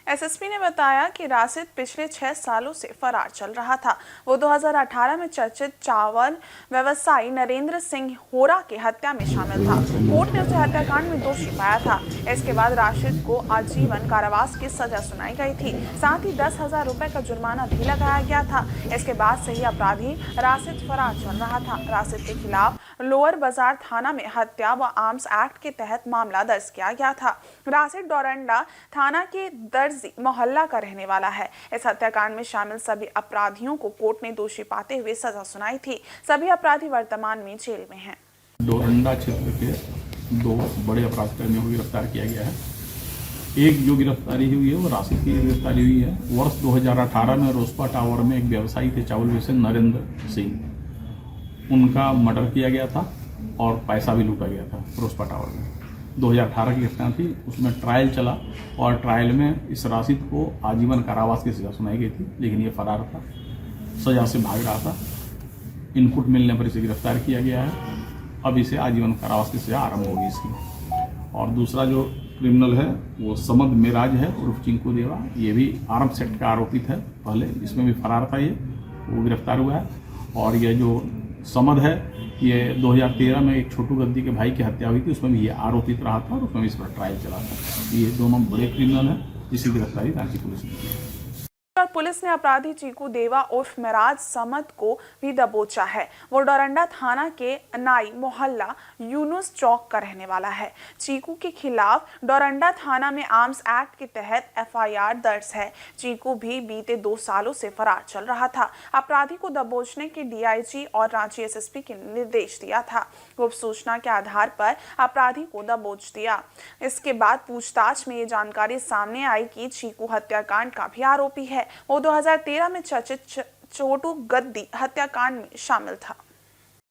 SSP ने बताया कि राशिद पिछले 6 सालों से फरार चल रहा था। वो 2018 में चर्चित चावल व्यवसायी नरेंद्र सिंह होरा की हत्या में शामिल था। कोर्ट ने उसे हत्याकांड में दोषी पाया था। इसके बाद राशिद को आजीवन कारावास की सजा सुनाई गई थी। साथ ही 10,000 रुपए का जुर्माना भी लगाया गया था। इसके बाद से ही अपराधी राशिद फरार चल रहा था। राशिद के खिलाफ लोअर बाजार थाना में हत्या व आर्म्स एक्ट के तहत मामला दर्ज किया गया था। राशिद डोरंडा थाना के दर्जी मोहल्ला का रहने वाला है। इस हत्याकांड में शामिल सभी अपराधियों को कोर्ट ने दोषी पाते हुए सजा सुनाई थी। सभी अपराधी वर्तमान में जेल में हैं।
डोरंडा क्षेत्र के 2 बड़े अपराध कर्मियों को गिरफ्तार किया गया है। एक जो गिरफ्तारी हुई है वो राशिद की गिरफ्तारी हुई है। वर्ष 2018 में रोस्पा टावर में एक व्यवसायी थे चावल व्यवसायी नरेंद्र सिंह, उनका मर्डर किया गया था और पैसा भी लूटा गया था फिरोजपुर टावर में। 2018 की घटना थी, उसमें ट्रायल चला और ट्रायल में इस राशिद को आजीवन कारावास की सज़ा सुनाई गई थी, लेकिन ये फरार था, सज़ा से भाग रहा था। इनपुट मिलने पर इसे गिरफ्तार किया गया है। अब इसे आजीवन कारावास की सज़ा आरंभ होगी इसकी। और दूसरा जो क्रिमिनल है वो समद मेराज है उर्फ चिंकू देवा, ये भी आर्म सेक्ट का आरोपित है, पहले इसमें भी फरार था, ये वो गिरफ्तार हुआ है। और ये जो समद है ये 2013 में एक छोटू गद्दी के भाई की हत्या हुई थी, उसमें भी ये आरोपित रहा था और उसमें भी इस पर ट्रायल चला था। ये दोनों बड़े क्रिमिनल हैं जिसकी गिरफ्तारी रांची पुलिस ने की है।
और पुलिस ने अपराधी चीकू देवा उर्फ मेराज समद को भी दबोचा है। वो डोरंडा थाना के नाई मोहल्ला यूनुस चौक का रहने वाला है। चीकू के खिलाफ डोरंडा थाना में आर्म्स एक्ट के तहत FIR दर्ज है। चीकू भी बीते 2 सालों से फरार चल रहा था। अपराधी को दबोचने के DIG और रांची SSP के निर्देश दिया था। गुप्त सूचना के आधार पर अपराधी को दबोच दिया। इसके बाद पूछताछ में ये जानकारी सामने आई कि चीकू हत्याकांड का भी आरोपी है। वो 2013 में चर्चित छोटू गद्दी हत्याकांड में शामिल था।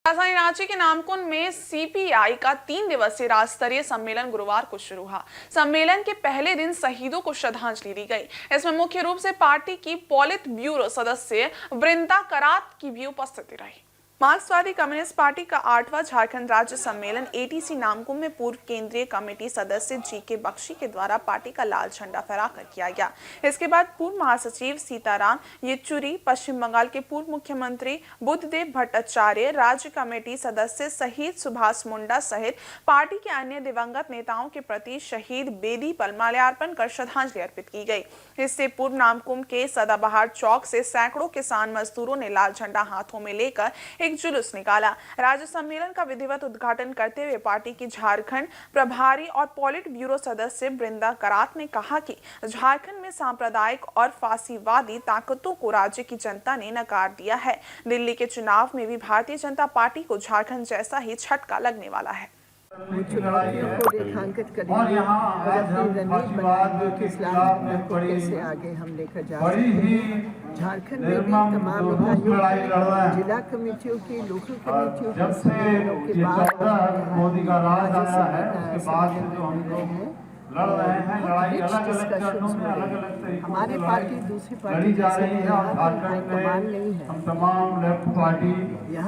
राजधानी रांची के नामकुम में CPI का 3 दिवसीय राज्य स्तरीय सम्मेलन गुरुवार को शुरू हुआ। सम्मेलन के पहले दिन शहीदों को श्रद्धांजलि दी गई। इसमें मुख्य रूप से पार्टी की पॉलिट ब्यूरो सदस्य वृंदा करात की भी उपस्थिति रही। मार्क्सवादी कम्युनिस्ट पार्टी का 8वां झारखंड राज्य सम्मेलन ATC नामकुम में पूर्व केंद्रीय कमेटी सदस्य GK बख्शी के द्वारा पार्टी का लाल झंडा फहराकर किया गया। इसके बाद पूर्व महासचिव सीताराम येचुरी, पश्चिम बंगाल के पूर्व मुख्यमंत्री बुद्धदेव भट्टाचार्य, राज्य कमेटी सदस्य शहीद सुभाष मुंडा सहित पार्टी के अन्य दिवंगत नेताओं के प्रति शहीद बेदी पर माल्यार्पण कर श्रद्धांजलि अर्पित की गई। इससे पूर्व नामकुम के सदाबहार चौक से सैकड़ों किसान मजदूरों ने लाल झंडा हाथों में लेकर एक जुलूस निकाला। राज्य सम्मेलन का विधिवत उद्घाटन करते हुए पार्टी की झारखंड प्रभारी और पॉलिट ब्यूरो सदस्य वृंदा करात ने कहा कि झारखंड में सांप्रदायिक और फासीवादी ताकतों को राज्य की जनता ने नकार दिया है। दिल्ली के चुनाव में भी भारतीय जनता पार्टी को झारखंड जैसा ही झटका लगने वाला है।
चुनौतियों को रेखांकित करेंगे और अपनी रणनीति बनाएंगे कि इस्लाम को कैसे आगे हम लेकर जा सकते हैं। झारखंड में भी तमाम इकाइयों, जिला कमेटियों की, लोकल कमेटियों की सम्मेलनों के बाद मोदी का राज आया है, उसके बाद जो हम लोग लड़ रहे हैं लड़ाई अलग-अलग चरणों में अलग-अलग तरीकों हमारी पार्टी दूसरी पार्टी जा रही है और झारखंड में नहीं है। हम तमाम लेफ्ट पार्टी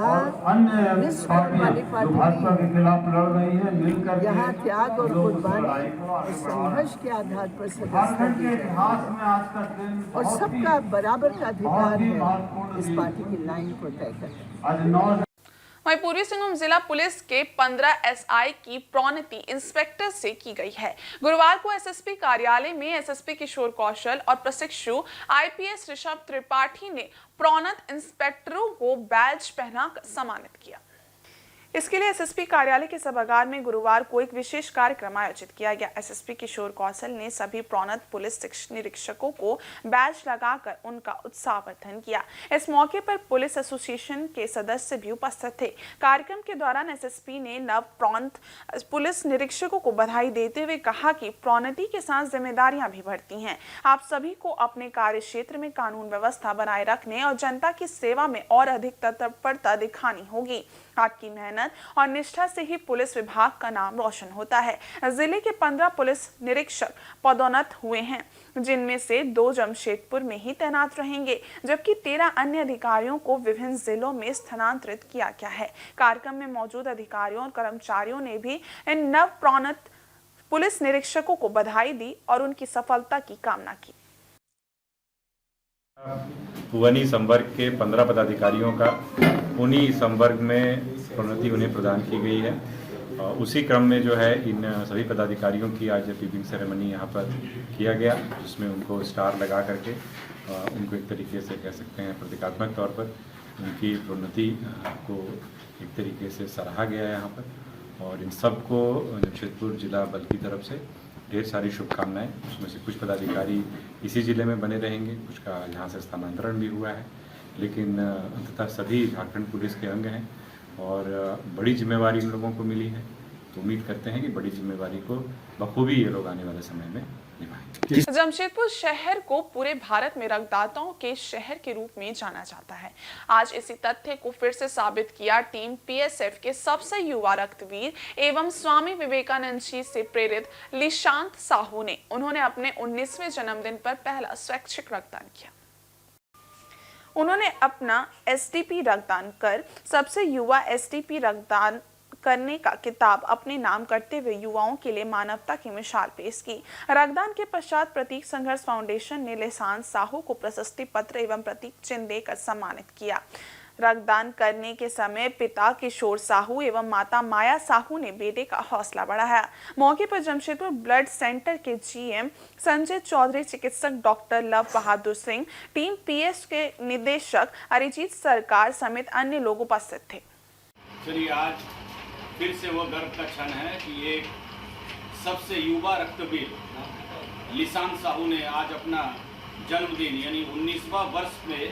और अन्य पार्टी जो भाजपा के खिलाफ लड़ रही है मिलकर यहाँ त्याग और कुर्बानी और संघर्ष के आधार पर सदस्यता दी जाए और सबका बराबर का अधिकार है इस पार्टी की लाइन को तय करना।
वहीं पूर्वी सिंहभूम जिला पुलिस के 15 SI की प्रोन्नति इंस्पेक्टर से की गई है। गुरुवार को SSP कार्यालय में SSP किशोर कौशल और प्रशिक्षु IPS ऋषभ त्रिपाठी ने प्रोन्नत इंस्पेक्टरों को बैज पहनाकर सम्मानित किया। इसके लिए SSP कार्यालय के सभागार में गुरुवार को एक विशेष कार्यक्रम आयोजित किया गया। SSP किशोर कौशल ने सभी प्रोन्नत पुलिस निरीक्षकों को बैज लगाकर उनका उत्साहवर्धन किया। इस मौके पर पुलिस एसोसिएशन के सदस्य भी उपस्थित थे। कार्यक्रम के दौरान SSP ने नव प्रोन्नत पुलिस निरीक्षकों को बधाई देते हुए कहा कि प्रोन्नति के साथ जिम्मेदारियां भी बढ़ती हैं। आप सभी को अपने कार्य क्षेत्र में कानून व्यवस्था बनाए रखने और जनता की सेवा में और अधिक तत्परता दिखानी होगी। आपकी मेहनत और निष्ठा से ही पुलिस विभाग का नाम रोशन होता है। जिले के 15 पुलिस निरीक्षक पदोन्नत हुए हैं, जिनमें से 2 जमशेदपुर में ही तैनात रहेंगे, जबकि 13 अन्य अधिकारियों को विभिन्न जिलों में स्थानांतरित किया गया है। कार्यक्रम में मौजूद अधिकारियों और कर्मचारियों ने भी इन नव प्रोन्नत पुलिस निरीक्षकों को बधाई दी और उनकी सफलता की कामना की।
पुवनी संवर्ग के 15 पदाधिकारियों का उन्हीं संवर्ग में प्रोन्नति उन्हें प्रदान की गई है। उसी क्रम में जो है इन सभी पदाधिकारियों की आज रीबिंग सेरेमनी यहाँ पर किया गया, जिसमें उनको स्टार लगा करके उनको एक तरीके से कह सकते हैं प्रतीकात्मक तौर पर उनकी प्रोन्नति को एक तरीके से सराहा गया है यहाँ पर। और इन सबको जमशेदपुर जिला बल की तरफ से ढेर सारी शुभकामनाएं। उसमें से कुछ पदाधिकारी इसी ज़िले में बने रहेंगे, कुछ का यहाँ से स्थानांतरण भी हुआ है, लेकिन अंततः सभी झारखंड पुलिस के अंग हैं और बड़ी जिम्मेवारी इन लोगों को मिली है। तो उम्मीद करते हैं कि बड़ी जिम्मेवारी को बखूबी ये लोग आने वाले समय में
निभाएंगे।
जमशेदपुर शहर को पूरे भारत में रक्तदाताओं के शहर के रूप में जाना जाता है। आज इसी तथ्य को फिर से साबित किया टीम पीएसएफ के सबसे युवा रक्तवीर एवं स्वामी विवेकानंद जी से प्रेरित लिशांत साहू ने। उन्होंने अपने 19वें जन्मदिन पर पहला स्वैच्छिक रक्तदान किया। उन्होंने अपना एसटीपी रक्तदान कर सबसे युवा एसटीपी रक्तदान करने का किताब अपने नाम करते हुए युवाओं के लिए मानवता की मिसाल पेश की। रक्तदान के पश्चात प्रतीक संघर्ष फाउंडेशन ने लिशांत साहू को प्रशस्ति पत्र एवं प्रतीक चिन्ह देकर सम्मानित किया। रक्तदान करने के समय पिता किशोर साहू एवं माता माया साहू ने बेटे का हौसला बढ़ाया। मौके पर जमशेदपुर ब्लड सेंटर के जीएम संजय चौधरी, चिकित्सक doctor love Bahadur Singh, team PS के निदेशक अरिजीत सरकार समेत अन्य लोग उपस्थित थे।
चलिए, आज फिर से वो गर्व का क्षण है कि एक सबसे युवा रक्तवीर लिशांत साहू ने आज अपना जन्मदिन यानी 19वां वर्ष में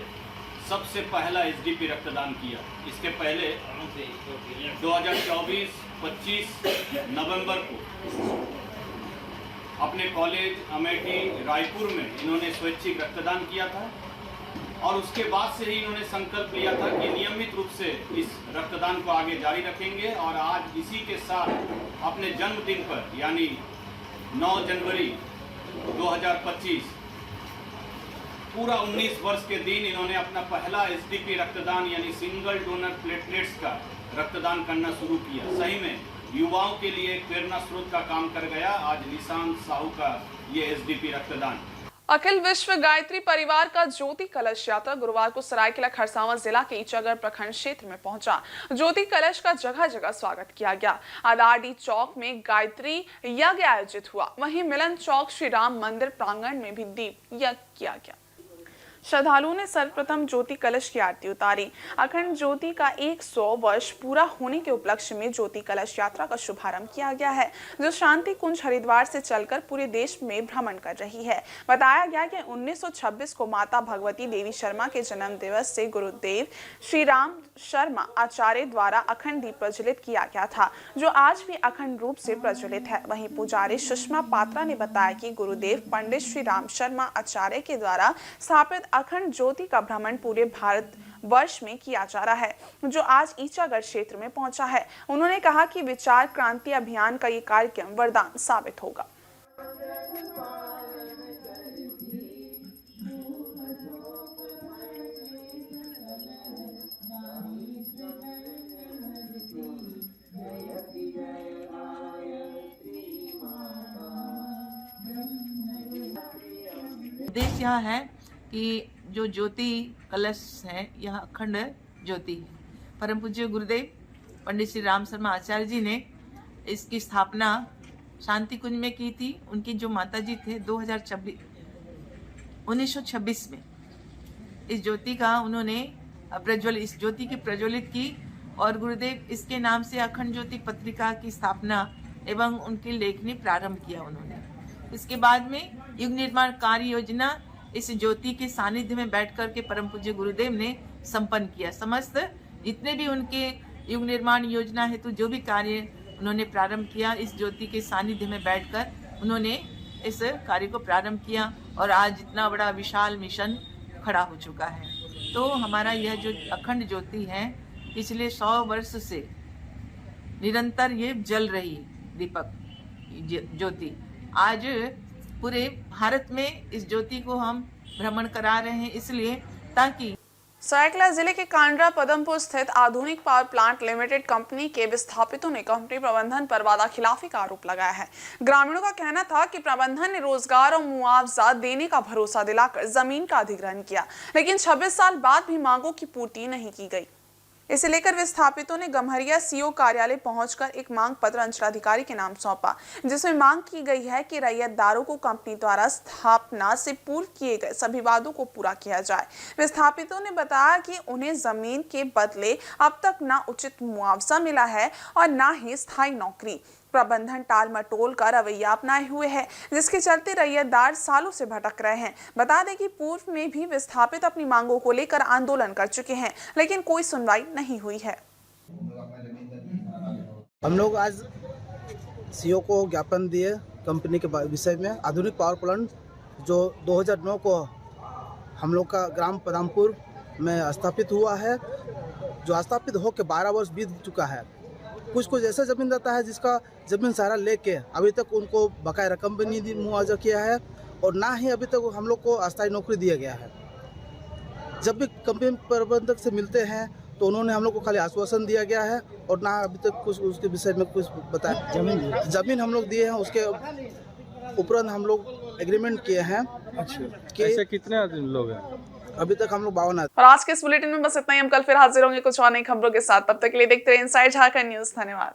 सबसे पहला एसडीपी रक्तदान किया। इसके पहले 2024-25 नवंबर को अपने कॉलेज अमेठी रायपुर में इन्होंने स्वैच्छिक रक्तदान किया था और उसके बाद से ही इन्होंने संकल्प लिया था कि नियमित रूप से इस रक्तदान को आगे जारी रखेंगे और आज इसी के साथ अपने जन्मदिन पर यानी 9 जनवरी 2025 पूरा 19 वर्ष के दिन इन्होंने अपना पहला एसडीपी रक्तदान यानी सिंगल डोनर प्लेटलेट्स का रक्तदान करना शुरू किया। सही में युवाओं के लिए एक प्रेरणा स्रोत का काम कर गया आज लिशांत साहू का ये एसडीपी रक्तदान।
अखिल विश्व गायत्री परिवार का ज्योति कलश यात्रा गुरुवार को सरायकेला खरसावां जिला के ईचागढ़ प्रखंड क्षेत्र में पहुंचा। ज्योति कलश का जगह जगह स्वागत किया गया। आदारडी चौक में गायत्री यज्ञ आयोजित हुआ, वहीं मिलन चौक श्री राम मंदिर प्रांगण में भी दीप यज्ञ किया गया। श्रद्धालुओं ने सर्वप्रथम ज्योति कलश की आरती उतारी। अखंड ज्योति का 100 वर्ष पूरा होने के उपलक्ष्य में ज्योति कलश यात्रा का शुभारंभ किया गया है, जो शांति कुंज हरिद्वार से चलकर पूरे देश में भ्रमण कर रही है। बताया गया कि 1926 को माता भगवती देवी शर्मा के जन्म दिवस से गुरुदेव श्री राम शर्मा आचार्य द्वारा अखंड दीप प्रज्वलित किया गया था, जो आज भी अखंड रूप से प्रज्वलित है। वहीं पुजारी सुषमा पात्रा ने बताया कि गुरुदेव पंडित श्री राम शर्मा आचार्य के द्वारा स्थापित अखंड ज्योति का भ्रमण पूरे भारत वर्ष में किया जा रहा है, जो आज ईचागढ़ क्षेत्र में पहुंचा है। उन्होंने कहा कि विचार क्रांति अभियान का ये कार्यक्रम वरदान साबित होगा।
उद्देश्य यह है कि जो ज्योति कलश है यह अखंड ज्योति है। परम पूज्य गुरुदेव पंडित श्री राम शर्मा आचार्य जी ने इसकी स्थापना शांति कुंज में की थी। उनकी जो माता जी थे 1926 में इस ज्योति का उन्होंने इस ज्योति की प्रज्वलित की और गुरुदेव इसके नाम से अखंड ज्योति पत्रिका की स्थापना एवं उनकी लेखनी प्रारंभ किया उन्होंने। इसके बाद में युग निर्माण कार्य योजना इस ज्योति के सानिध्य में बैठकर के परम पूज्य गुरुदेव ने संपन्न किया। समस्त जितने भी उनके युग निर्माण योजना हेतु जो भी कार्य उन्होंने प्रारंभ किया, इस ज्योति के सानिध्य में बैठकर उन्होंने इस कार्य को प्रारंभ किया और आज इतना बड़ा विशाल मिशन खड़ा हो चुका है। तो हमारा यह जो अखंड ज्योति है पिछले 100 वर्ष से निरंतर ये जल रही दीपक ज्योति। आज पूरे भारत में इस ज्योति को हम भ्रमण करा रहे हैं, इसलिए ताकि
सरायकेला जिले के कांड्रा पदमपुर स्थित आधुनिक पावर प्लांट लिमिटेड कंपनी के विस्थापितों ने कंपनी प्रबंधन पर वादाखिलाफी का आरोप लगाया है। ग्रामीणों का कहना था कि प्रबंधन ने रोजगार और मुआवजा देने का भरोसा दिलाकर जमीन का अधिग्रहण किया, लेकिन 26 साल बाद भी मांगों की पूर्ति नहीं की गई। इसे लेकर विस्थापितों ने गम्हरिया सीओ कार्यालय पहुंचकर एक मांग पत्र अंचलाधिकारी के नाम सौंपा, जिसमें मांग की गई है कि रैयतदारों को कंपनी द्वारा स्थापना से पूर्व किए गए सभी वादों को पूरा किया जाए। विस्थापितों ने बताया कि उन्हें जमीन के बदले अब तक न उचित मुआवजा मिला है और न ही स्थायी नौकरी। प्रबंधन टाल मटोल का रवैया अपनाए हुए है, जिसके चलते रैयतदार सालों से भटक रहे हैं। बता दें कि पूर्व में भी विस्थापित अपनी मांगों को लेकर आंदोलन कर चुके हैं, लेकिन कोई सुनवाई नहीं हुई है।
हम लोग आज सीओ को ज्ञापन दिए
कंपनी के विषय में। आधुनिक पावर प्लांट जो 2009 को हम लोग का ग्राम पदामपुर में स्थापित हुआ है, जो स्थापित होकर 12 वर्ष बीत चुका है। कुछ ऐसा ज़मीन रहता है जिसका ज़मीन सारा लेके अभी तक उनको बकाया रकम भी नहीं मुआवजा किया है, और ना ही अभी तक हम लोग को अस्थायी नौकरी दिया गया है। जब भी कंपनी प्रबंधक से मिलते हैं तो उन्होंने हम लोग को खाली आश्वासन दिया गया है, और ना अभी तक कुछ उसके विषय में कुछ बताया। जमीन हम लोग दिए हैं, उसके उपरांत हम लोग एग्रीमेंट किए हैं।
अच्छा, ऐसे कितने लोग हैं?
अभी तक हम लोग 52।
और आज के इस बुलेटिन में बस इतना ही। हम कल फिर हाजिर होंगे कुछ और नई खबरों के साथ। तब तक के लिए देखते रहिए इनसाइड झारखंड न्यूज। धन्यवाद।